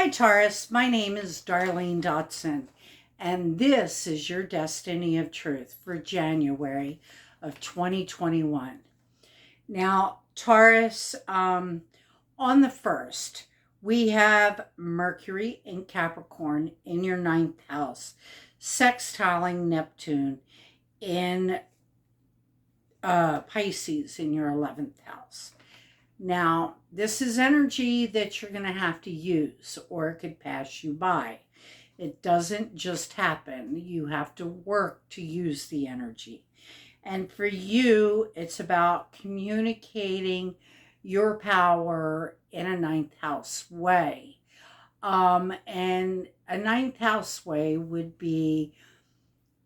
Hi, Taurus. My name is Darlene Dotson, and this is your Destiny of Truth for January of 2021. Now, Taurus, on the 1st, we have Mercury in Capricorn in your ninth house, sextiling Neptune in Pisces in your 11th house. Now, this is energy that you're going to have to use, or it could pass you by. It doesn't just happen. You have to work to use the energy. And for you, it's about communicating your power in a ninth house way. And a ninth house way would be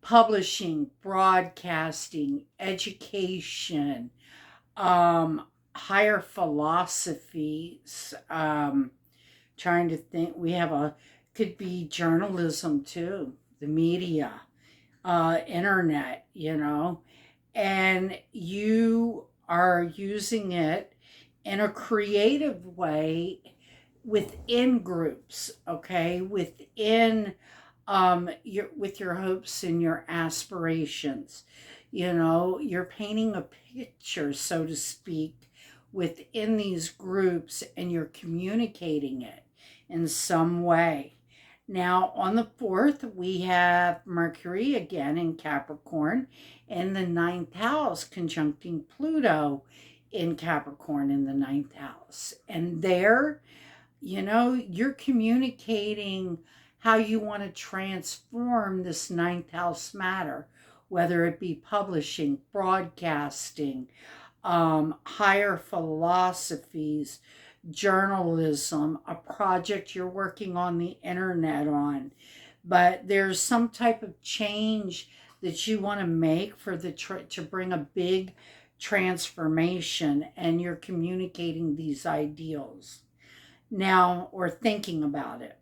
publishing, broadcasting, education, higher philosophies. Trying to think, could be journalism too, the media, internet, and you are using it in a creative way within groups, okay, within with your hopes and your aspirations. You're painting a picture, so to speak, within these groups, and you're communicating it in some way. Now, on the 4th, we have Mercury again in Capricorn in the ninth house, conjuncting Pluto in Capricorn in the ninth house. And there, you're communicating how you want to transform this ninth house matter, whether it be publishing, broadcasting, higher philosophies, journalism, a project you're working on the internet on. But there's some type of change that you want to make for to bring a big transformation, and you're communicating these ideals now, or thinking about it.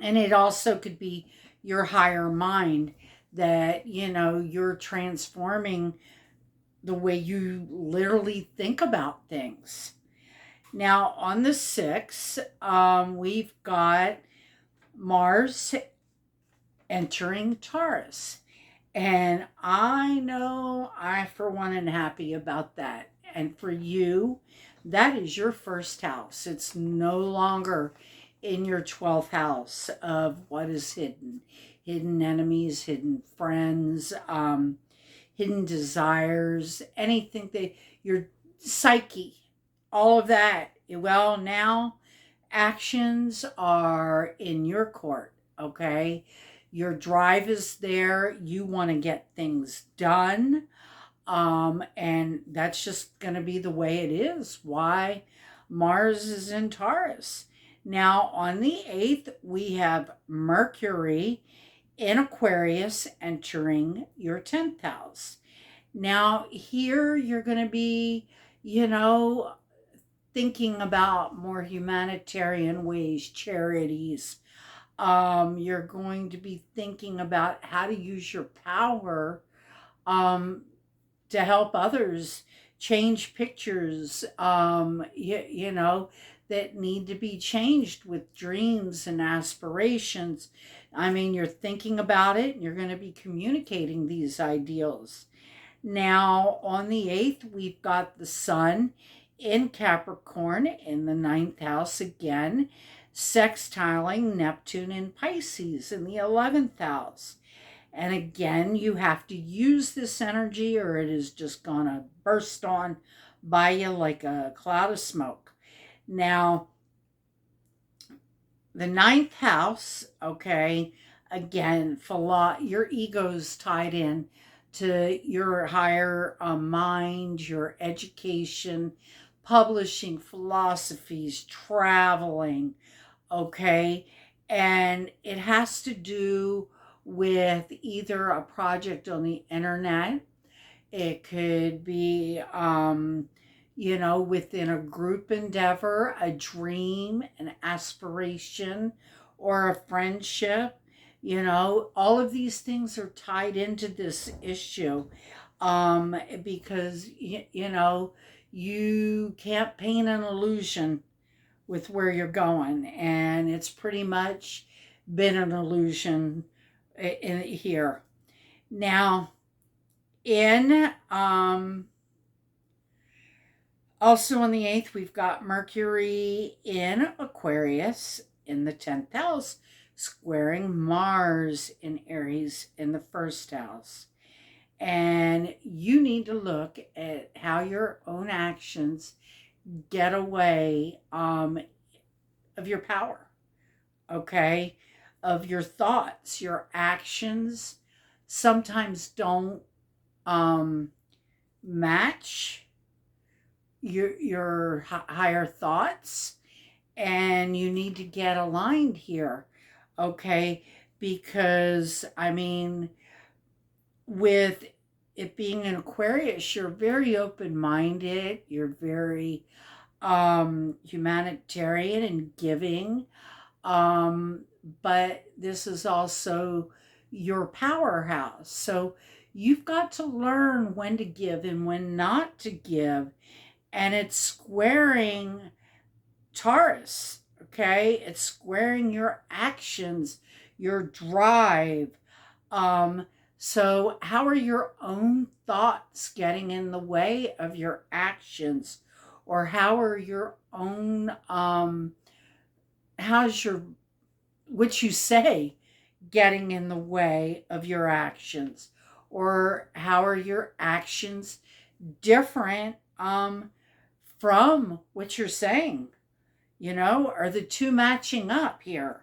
And it also could be your higher mind that, you're transforming the way you literally think about things. Now, on the 6th, we've got Mars entering Taurus. And I know I, for one, am happy about that. And for you, that is your first house. It's no longer in your 12th house of what is hidden enemies, hidden friends, hidden desires, anything that your psyche, all of that. Well, now actions are in your court, okay? Your drive is there. You want to get things done. And that's just going to be the way it is. Why Mars is in Taurus. Now, on the 8th, we have Mercury in Aquarius entering your 10th house. Now, here you're going to be, thinking about more humanitarian ways, charities. You're going to be thinking about how to use your power to help others change pictures, that need to be changed with dreams and aspirations. I mean, you're thinking about it and you're going to be communicating these ideals. Now, on the 8th, we've got the Sun in Capricorn in the ninth house again, sextiling Neptune in Pisces in the 11th house. And again, you have to use this energy or it is just going to burst on by you like a cloud of smoke. Now, the ninth house, okay, again, your ego's tied in to your higher mind, your education, publishing, philosophies, traveling, okay? And it has to do with either a project on the internet. It could be, within a group endeavor, a dream, an aspiration, or a friendship. All of these things are tied into this issue, because, you can't paint an illusion with where you're going, and it's pretty much been an illusion in here. Now, in also on the 8th, we've got Mercury in Aquarius in the 10th house, squaring Mars in Aries in the first house. And you need to look at how your own actions get away of your power, okay? Of your thoughts. Your actions sometimes don't match your higher thoughts, and you need to get aligned here, okay? Because I mean, with it being an Aquarius, you're very open-minded, you're very humanitarian and giving, but this is also your powerhouse. So you've got to learn when to give and when not to give. And it's squaring Taurus, okay? It's squaring your actions, your drive. So how are your own thoughts getting in the way of your actions? Or how are your own, how's your, what you say getting in the way of your actions? Or how are your actions different from what you're saying? You know, are the two matching up here?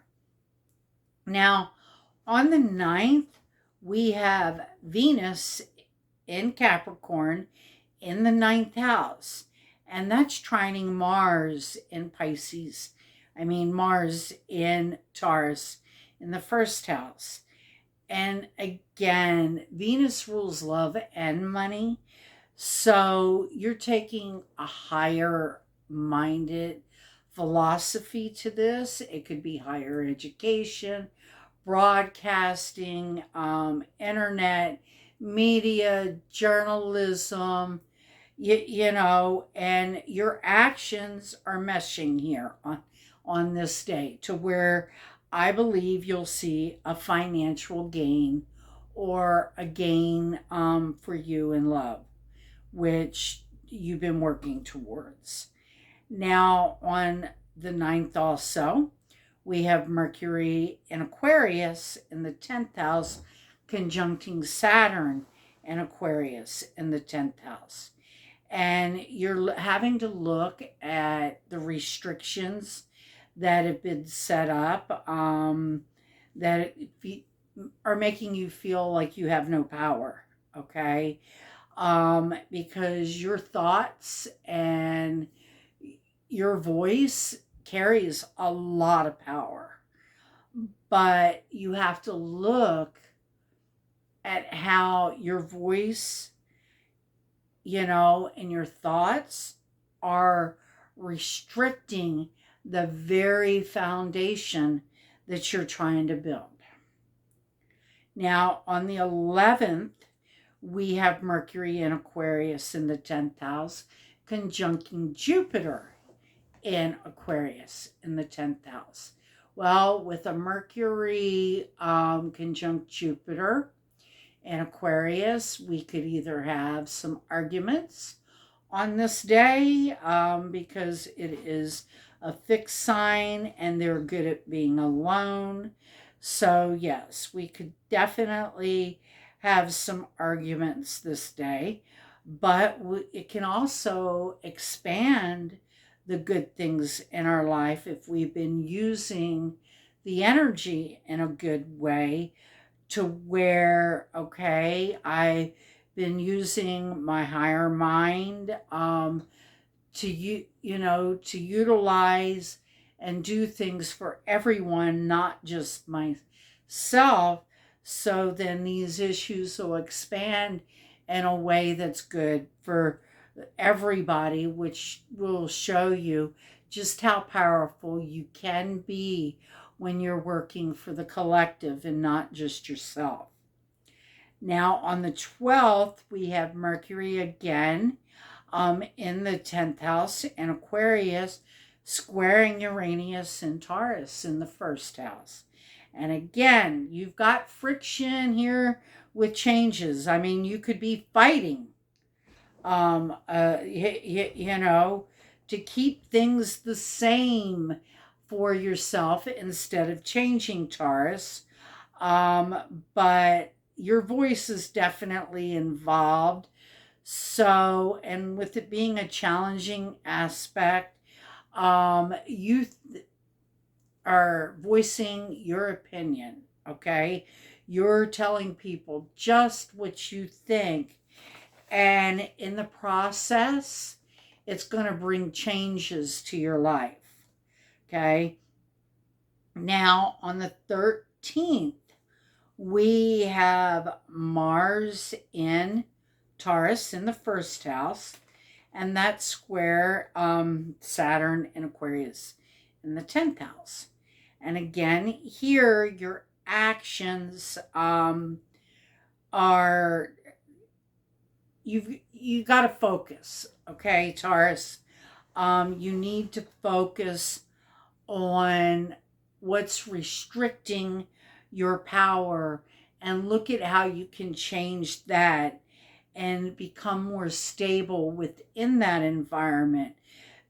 Now, on the 9th, we have Venus in Capricorn in the 9th house, and that's trining Mars in Pisces. I mean, Mars in Taurus in the first house. And again, Venus rules love and money. So you're taking a higher minded philosophy to this. It could be higher education, broadcasting, internet, media, journalism, you know, and your actions are meshing here on this day to where I believe you'll see a financial gain or a gain for you in love, which you've been working towards. Now, on the 9th also, we have Mercury in Aquarius in the 10th house, conjuncting Saturn in Aquarius in the 10th house. And you're having to look at the restrictions that have been set up that are making you feel like you have no power, okay? Because your thoughts and your voice carries a lot of power. But you have to look at how your voice, you know, and your thoughts are restricting the very foundation that you're trying to build. Now, on the 11th, we have Mercury in Aquarius in the 10th house, conjuncting Jupiter in Aquarius in the 10th house. Well, with a Mercury conjunct Jupiter in Aquarius, we could either have some arguments on this day because it is a fixed sign and they're good at being alone. So, yes, we could definitely have some arguments this day, but it can also expand the good things in our life if we've been using the energy in a good way to where, okay, I've been using my higher mind to to utilize and do things for everyone, not just myself. So then these issues will expand in a way that's good for everybody, which will show you just how powerful you can be when you're working for the collective and not just yourself. Now, on the 12th, we have Mercury again in the 10th house in Aquarius, squaring Uranus and Taurus in the first house. And again, you've got friction here with changes. I mean, you could be fighting, you know, to keep things the same for yourself instead of changing, Taurus. But your voice is definitely involved. So, and with it being a challenging aspect, you are voicing your opinion, okay? You're telling people just what you think. And in the process, it's going to bring changes to your life, okay? Now, on the 13th, we have Mars in Taurus in the first house, and that's square Saturn in Aquarius in the 10th house. And again, here your actions are you got to focus, okay, Taurus. You need to focus on what's restricting your power and look at how you can change that and become more stable within that environment,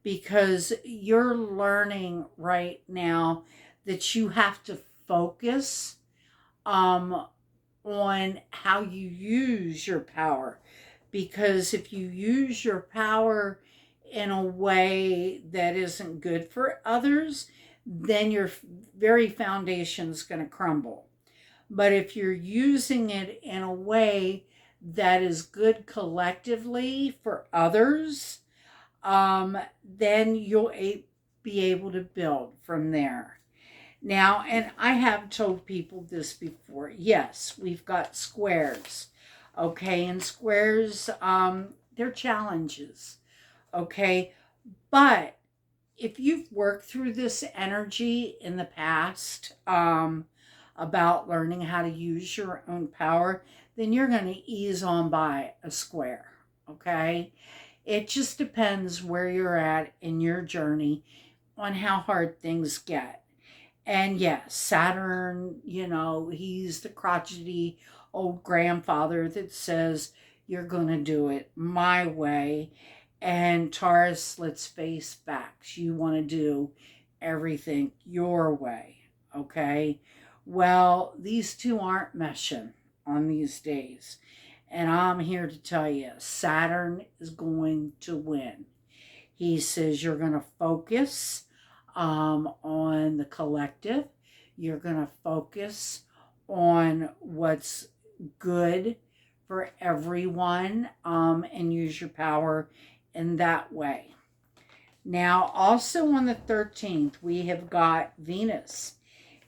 because you're learning right now that you have to focus um, on how you use your power. Because if you use your power in a way that isn't good for others, then your very foundation is going to crumble. But if you're using it in a way that is good collectively for others, then you'll be able to build from there. Now, and I have told people this before. Yes, we've got squares. Okay, and squares, they're challenges. Okay, but if you've worked through this energy in the past, about learning how to use your own power, then you're going to ease on by a square. Okay, it just depends where you're at in your journey on how hard things get. And yes, Saturn, you know, he's the crotchety old grandfather that says, you're going to do it my way. And Taurus, let's face facts. You want to do everything your way. Okay. Well, these two aren't meshing on these days. And I'm here to tell you, Saturn is going to win. He says you're going to focus on the collective. You're going to focus on what's good for everyone, and use your power in that way. Now, also on the 13th, we have got Venus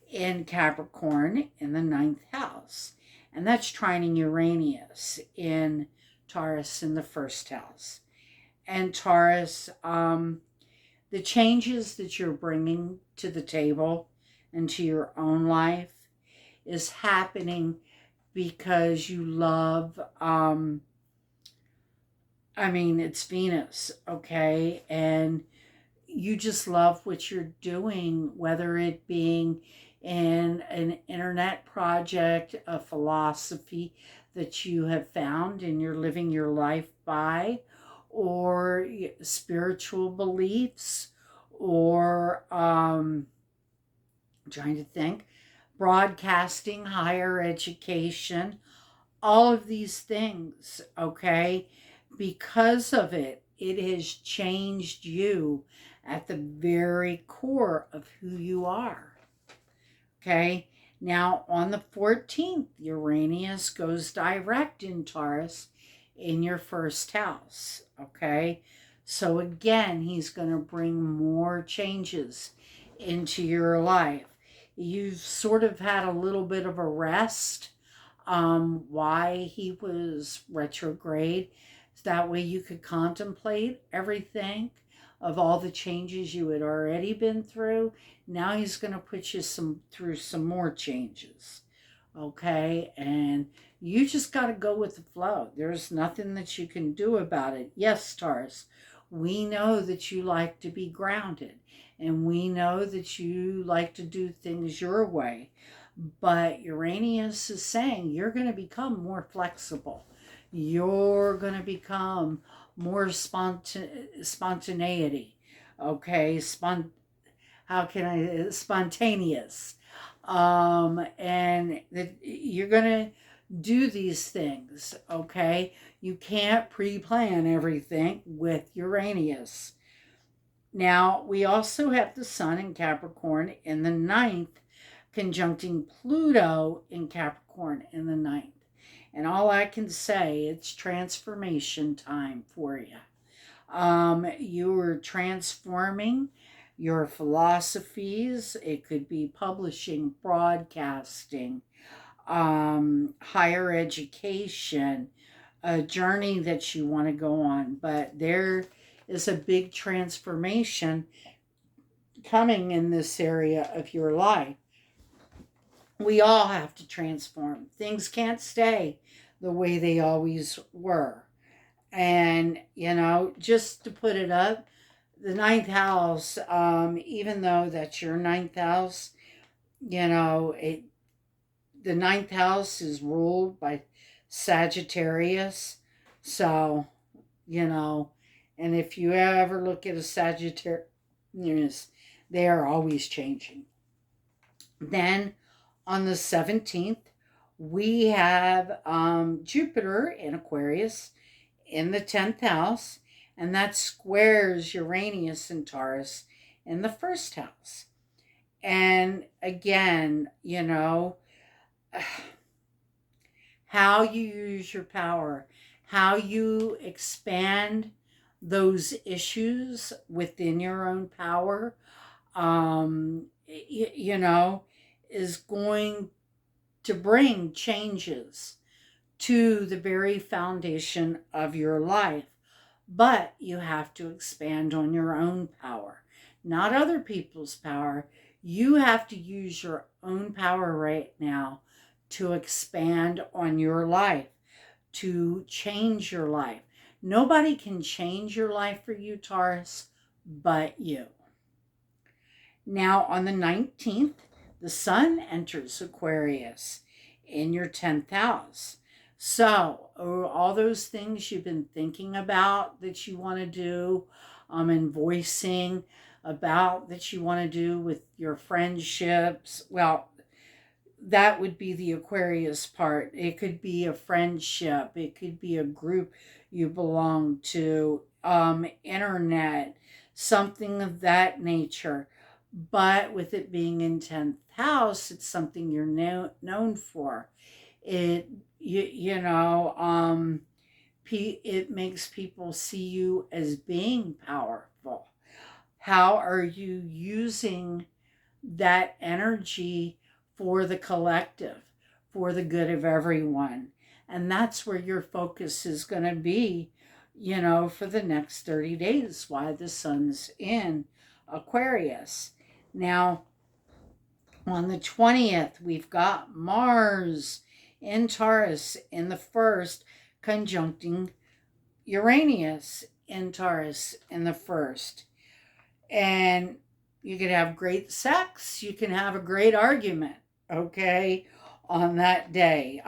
in Capricorn in the 9th house. And that's trining Uranus in Taurus in the first house. And Taurus, the changes that you're bringing to the table and to your own life is happening because you love, it's Venus, okay? And you just love what you're doing, whether it being in an internet project, a philosophy that you have found and you're living your life by, or spiritual beliefs, or trying to think, broadcasting, higher education, all of these things, okay? Because of it, it has changed you at the very core of who you are, okay? Now, on the 14th, Uranus goes direct in Taurus in your first house, okay? So again, he's going to bring more changes into your life. You've sort of had a little bit of a rest, why he was retrograde. That way you could contemplate everything of all the changes you had already been through. Now he's going to put you through some more changes, okay? And you just got to go with the flow. There's nothing that you can do about it. Yes, Taurus, We know that you like to be grounded, and we know that you like to do things your way. But Uranus is saying you're going to become more flexible. You're going to become more spontaneity. Okay, how can I spontaneous, and that you're gonna do these things. Okay, you can't pre-plan everything with Uranus. Now we also have the Sun in Capricorn in the ninth, conjuncting Pluto in Capricorn in the ninth. And all I can say, it's transformation time for you. You are transforming your philosophies. It could be publishing, broadcasting, higher education, a journey that you want to go on. But there is a big transformation coming in this area of your life. We all have to transform. Things can't stay the way they always were. And, just to put it up, the ninth house, even though that's your ninth house, the ninth house is ruled by Sagittarius. So, and if you ever look at a Sagittarius, they are always changing. Then on the 17th, we have Jupiter in Aquarius in the 10th house, and that squares Uranus and Taurus in the first house. And again, how you use your power, how you expand those issues within your own power, is going to bring changes to the very foundation of your life. But you have to expand on your own power, not other people's power. You have to use your own power right now to expand on your life, to change your life. Nobody can change your life for you, Taurus, but you. Now, on the 19th, the Sun enters Aquarius in your 10th house. So, all those things you've been thinking about that you want to do, and voicing about that you want to do with your friendships, well, that would be the Aquarius part. It could be a friendship, it could be a group you belong to, internet, something of that nature. But with it being in 10th house, it's something you're known for. It it makes people see you as being powerful. How are you using that energy for the collective, for the good of everyone? And that's where your focus is going to be, for the next 30 days while the Sun's in Aquarius. Now, on the 20th, we've got Mars in Taurus in the first, conjuncting Uranus in Taurus in the first. And you could have great sex, you can have a great argument, okay, on that day.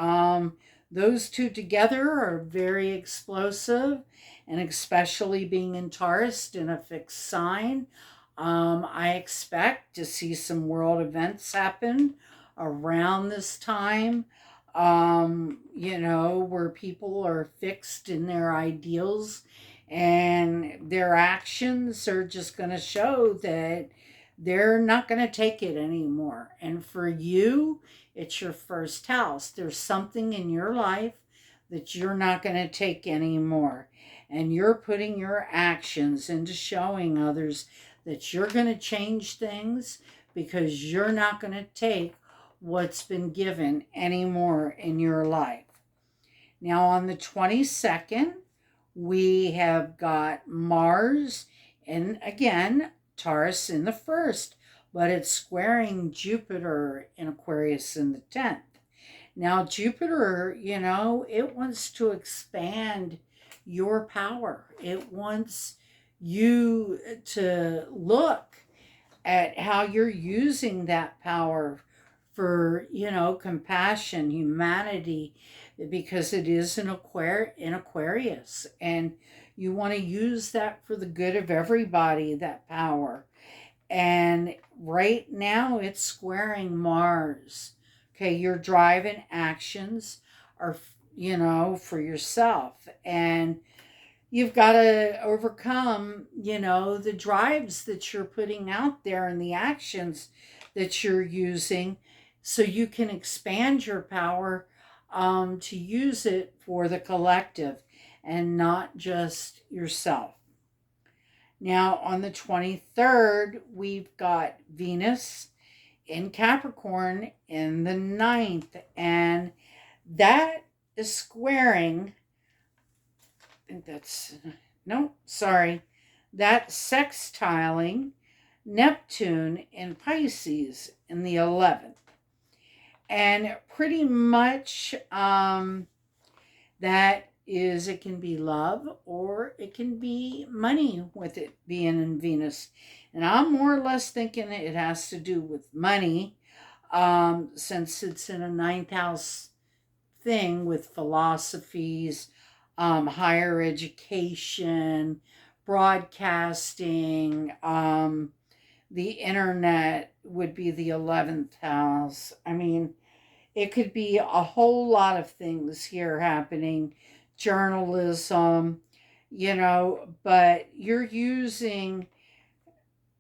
Those two together are very explosive, and especially being in Taurus in a fixed sign, I expect to see some world events happen around this time, where people are fixed in their ideals, and their actions are just going to show that they're not going to take it anymore. And for you, it's your first house. There's something in your life that you're not going to take anymore. And you're putting your actions into showing others that you're going to change things, because you're not going to take what's been given anymore in your life. Now, on the 22nd, we have got Mars, and again, Taurus in the first, but it's squaring Jupiter in Aquarius in the 10th. Now, Jupiter, it wants to expand your power. It wants you to look at how you're using that power for, compassion, humanity, because it is in Aquarius, and you want to use that for the good of everybody, that power. And right now it's squaring Mars. Okay, your drive and actions are, for yourself. And you've got to overcome, the drives that you're putting out there and the actions that you're using, so you can expand your power, to use it for the collective and not just yourself. Now, on the 23rd, we've got Venus in Capricorn in the ninth, and that is squaring, I think that's, no, sorry, that's sextiling Neptune in Pisces in the 11th. And pretty much, that is, it can be love or it can be money with it being in Venus. And I'm more or less thinking it has to do with money, since it's in a ninth house thing with philosophies, higher education, broadcasting, the internet would be the 11th house. I mean, it could be a whole lot of things here happening, journalism, but you're using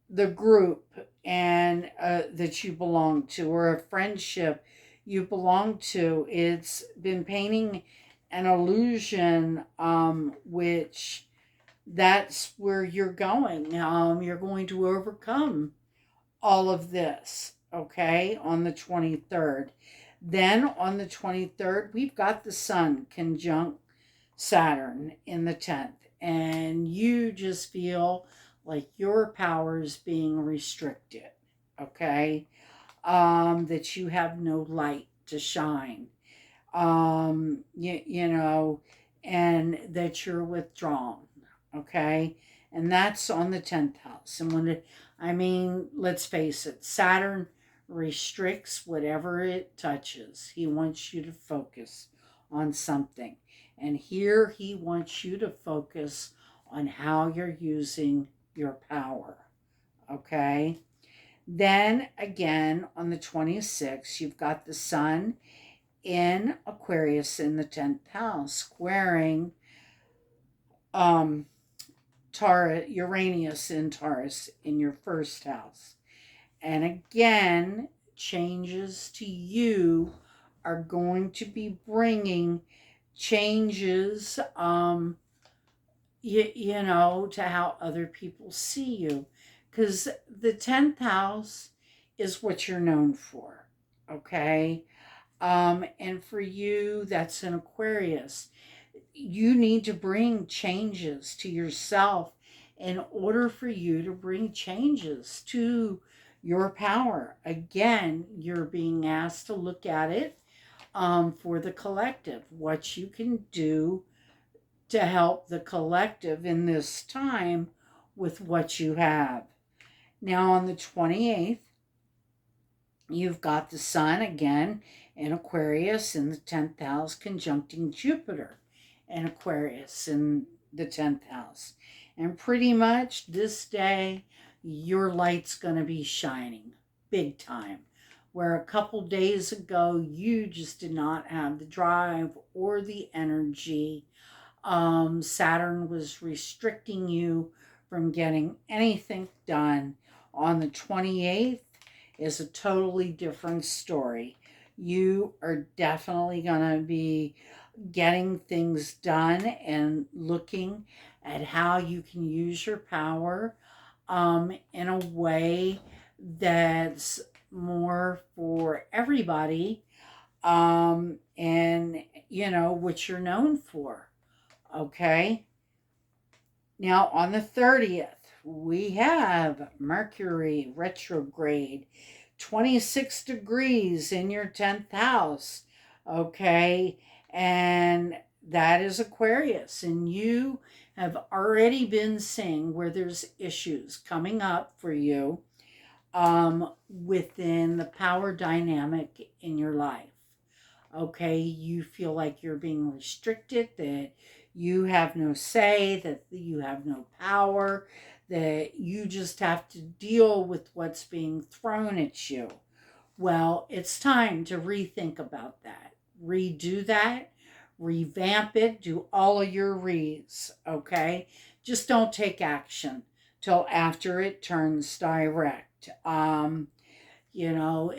the group and that you belong to, or a friendship you belong to. It's been painting an illusion, which that's where you're going. You're going to overcome all of this, okay, on the 23rd. Then on the 23rd, we've got the Sun conjunct Saturn in the 10th. And you just feel like your power is being restricted, okay? That you have no light to shine, and that you're withdrawn, okay? And that's on the 10th house. And let's face it, Saturn restricts whatever it touches. He wants you to focus on something. And here he wants you to focus on how you're using your power, okay? Then again, on the 26th, you've got the Sun in Aquarius in the 10th house, squaring Uranus in Taurus in your first house. And again, changes to you are going to be bringing changes, to how other people see you. Because the 10th house is what you're known for, okay? And for you, that's an Aquarius. You need to bring changes to yourself in order for you to bring changes to your power. Again, you're being asked to look at it, for the collective, what you can do to help the collective in this time with what you have. Now, on the 28th, you've got the Sun again in Aquarius in the 10th house, conjuncting Jupiter in Aquarius in the 10th house. And pretty much this day, your light's going to be shining big time. Where a couple days ago, you just did not have the drive or the energy. Saturn was restricting you from getting anything done. On the 28th is a totally different story. You are definitely going to be getting things done and looking at how you can use your power, in a way that's more for everybody, and what you're known for, okay? Now, on the 30th, we have Mercury retrograde, 26 degrees in your 10th house, okay? And that is Aquarius. And you have already been saying where there's issues coming up for you within the power dynamic in your life. Okay, you feel like you're being restricted, that you have no say, that you have no power, that you just have to deal with what's being thrown at you. Well, it's time to rethink about that. Redo that, revamp it, do all of your reads, okay? Just don't take action till after it turns direct.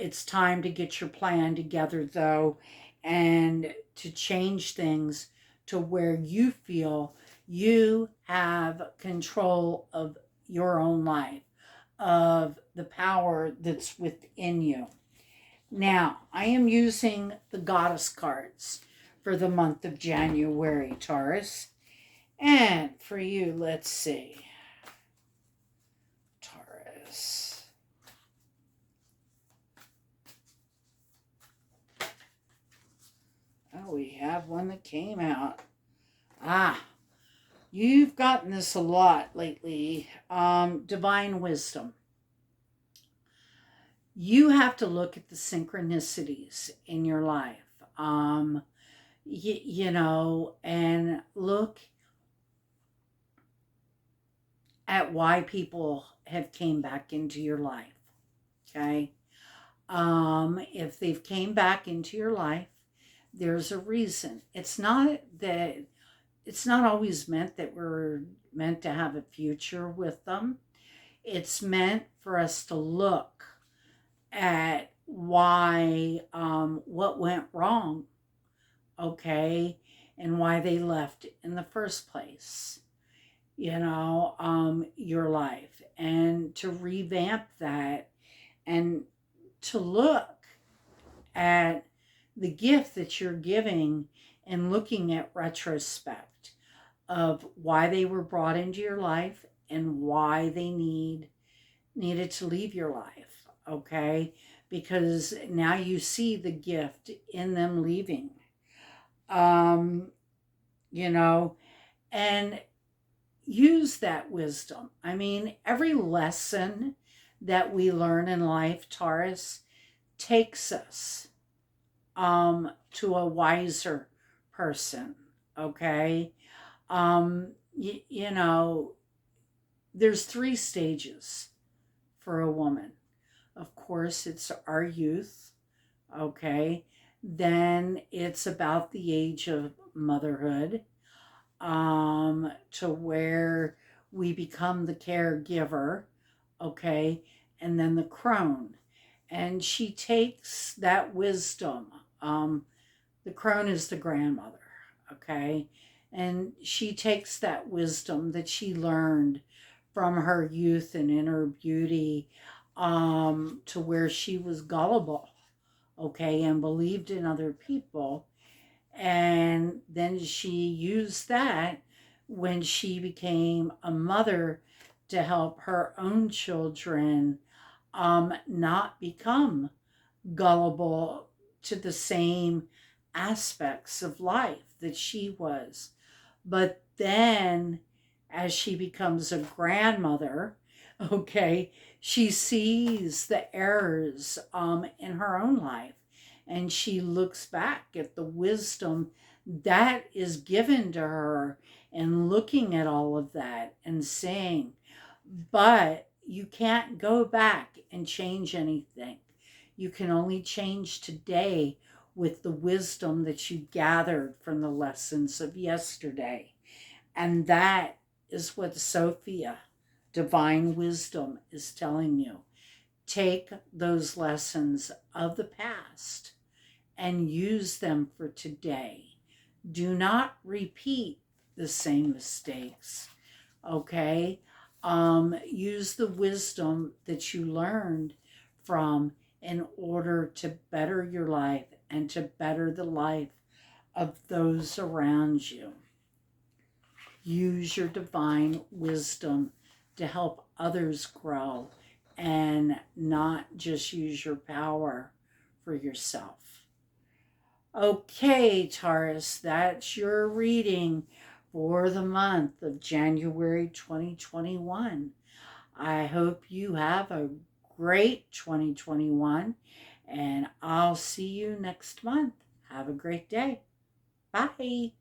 It's time to get your plan together though, and to change things to where you feel you have control of your own life, of the power that's within you. Now, I am using the goddess cards for the month of January, Taurus. And for you, let's see. Taurus. Oh, we have one that came out. You've gotten this a lot lately. Divine wisdom. You have to look at the synchronicities in your life. And look at why people have came back into your life. Okay. If they've came back into your life, there's a reason. It's not always meant that we're meant to have a future with them. It's meant for us to look at why, what went wrong, okay, and why they left in the first place, your life, and to revamp that, and to look at the gift that you're giving, and looking at retrospect of why they were brought into your life and why they needed to leave your life, okay? Because now you see the gift in them leaving. um and use that wisdom. I mean, every lesson that we learn in life, Taurus, takes us to a wiser person, okay? You know, there's 3 stages for a woman. Of course, it's our youth, okay? Then it's about the age of motherhood, to where we become the caregiver, okay? And then the crone. And she takes that wisdom. The crone is the grandmother, okay? And she takes that wisdom that she learned from her youth and inner beauty, to where she was gullible, okay, and believed in other people. And then she used that when she became a mother to help her own children not become gullible to the same aspects of life that she was. But then, as she becomes a grandmother, okay, she sees the errors in her own life, and she looks back at the wisdom that is given to her, and looking at all of that and saying, but you can't go back and change anything. You can only change today with the wisdom that you gathered from the lessons of yesterday. And that is what Sophia, divine wisdom, is telling you. Take those lessons of the past and use them for today. Do not repeat the same mistakes, okay? Use the wisdom that you learned from, in order to better your life and to better the life of those around you. Use your divine wisdom to help others grow, and not just use your power for yourself. Okay, Taurus, that's your reading for the month of January 2021. I hope you have a great 2021, and I'll see you next month. Have a great day. Bye.